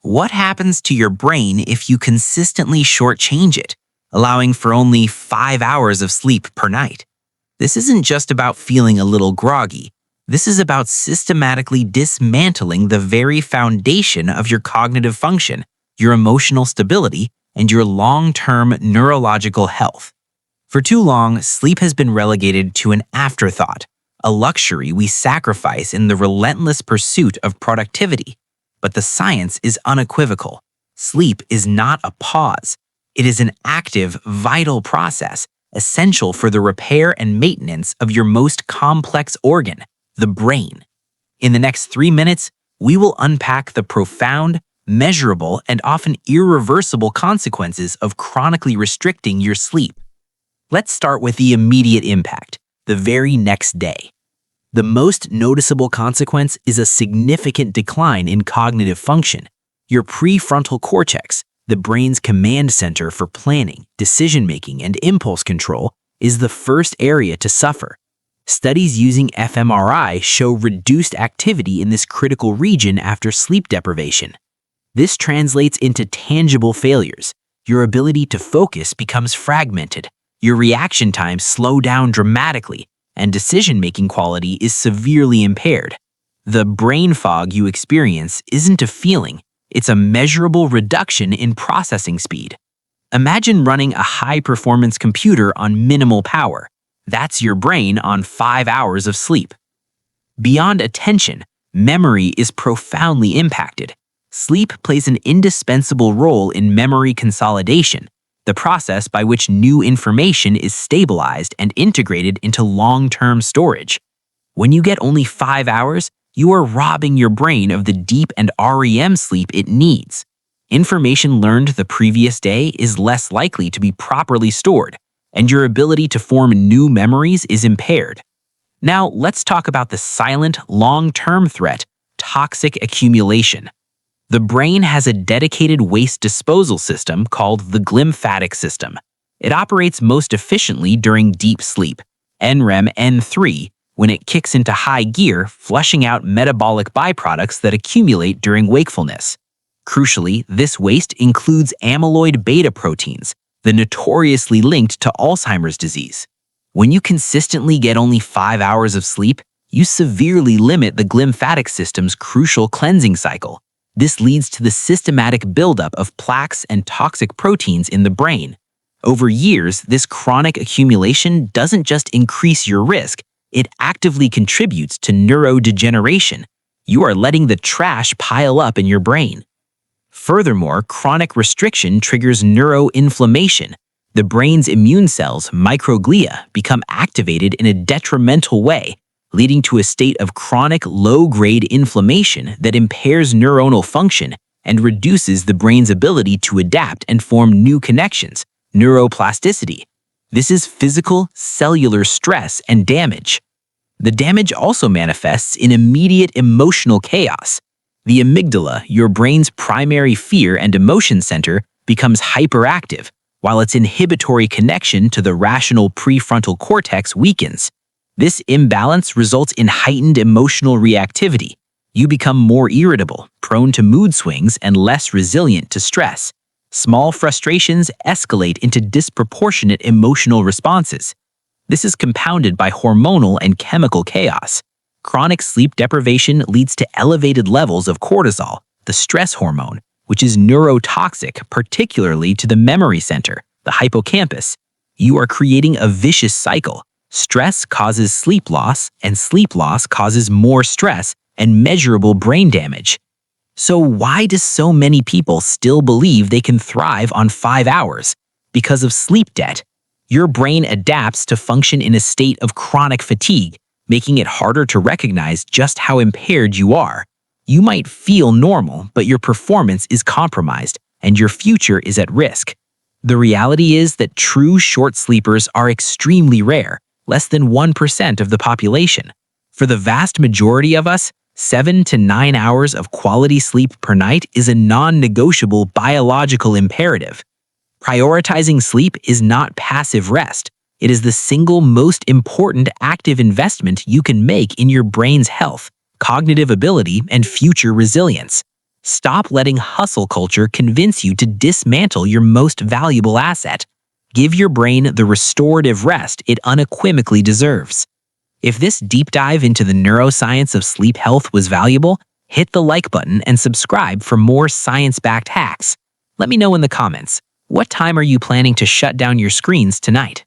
What happens to your brain if you consistently shortchange it, allowing for only 5 hours of sleep per night? This isn't just about feeling a little groggy. This is about systematically dismantling the very foundation of your cognitive function, your emotional stability, and your long-term neurological health. For too long, sleep has been relegated to an afterthought, a luxury we sacrifice in the relentless pursuit of productivity. But the science is unequivocal. Sleep is not a pause. It is an active, vital process, essential for the repair and maintenance of your most complex organ, the brain. In the next 3 minutes, we will unpack the profound, measurable, and often irreversible consequences of chronically restricting your sleep. Let's start with the immediate impact, the very next day. The most noticeable consequence is a significant decline in cognitive function. Your prefrontal cortex, the brain's command center for planning, decision-making, and impulse control, is the first area to suffer. Studies using fMRI show reduced activity in this critical region after sleep deprivation. This translates into tangible failures. Your ability to focus becomes fragmented. Your reaction times slow down dramatically, and decision-making quality is severely impaired. The brain fog you experience isn't a feeling, it's a measurable reduction in processing speed. Imagine running a high-performance computer on minimal power. That's your brain on 5 hours of sleep. Beyond attention, memory is profoundly impacted. Sleep plays an indispensable role in memory consolidation, the process by which new information is stabilized and integrated into long-term storage. When you get only 5 hours, you are robbing your brain of the deep and REM sleep it needs. Information learned the previous day is less likely to be properly stored, and your ability to form new memories is impaired. Now, let's talk about the silent, long-term threat, toxic accumulation. The brain has a dedicated waste disposal system called the glymphatic system. It operates most efficiently during deep sleep, NREM N3, when it kicks into high gear, flushing out metabolic byproducts that accumulate during wakefulness. Crucially, this waste includes amyloid beta proteins, the notoriously linked to Alzheimer's disease. When you consistently get only 5 hours of sleep, you severely limit the glymphatic system's crucial cleansing cycle. This leads to the systematic buildup of plaques and toxic proteins in the brain. Over years, this chronic accumulation doesn't just increase your risk, it actively contributes to neurodegeneration. You are letting the trash pile up in your brain. Furthermore, chronic restriction triggers neuroinflammation. The brain's immune cells, microglia, become activated in a detrimental way, leading to a state of chronic low-grade inflammation that impairs neuronal function and reduces the brain's ability to adapt and form new connections, neuroplasticity. This is physical, cellular stress and damage. The damage also manifests in immediate emotional chaos. The amygdala, your brain's primary fear and emotion center, becomes hyperactive, while its inhibitory connection to the rational prefrontal cortex weakens. This imbalance results in heightened emotional reactivity. You become more irritable, prone to mood swings, and less resilient to stress. Small frustrations escalate into disproportionate emotional responses. This is compounded by hormonal and chemical chaos. Chronic sleep deprivation leads to elevated levels of cortisol, the stress hormone, which is neurotoxic, particularly to the memory center, the hippocampus. You are creating a vicious cycle. Stress causes sleep loss, and sleep loss causes more stress and measurable brain damage. So why do so many people still believe they can thrive on 5 hours? Because of sleep debt. Your brain adapts to function in a state of chronic fatigue, making it harder to recognize just how impaired you are. You might feel normal, but your performance is compromised, and your future is at risk. The reality is that true short sleepers are extremely rare, less than 1% of the population. For the vast majority of us, 7 to 9 hours of quality sleep per night is a non-negotiable biological imperative. Prioritizing sleep is not passive rest. It is the single most important active investment you can make in your brain's health, cognitive ability, and future resilience. Stop letting hustle culture convince you to dismantle your most valuable asset. Give your brain the restorative rest it unequivocally deserves. If this deep dive into the neuroscience of sleep health was valuable, hit the like button and subscribe for more science-backed hacks. Let me know in the comments, what time are you planning to shut down your screens tonight?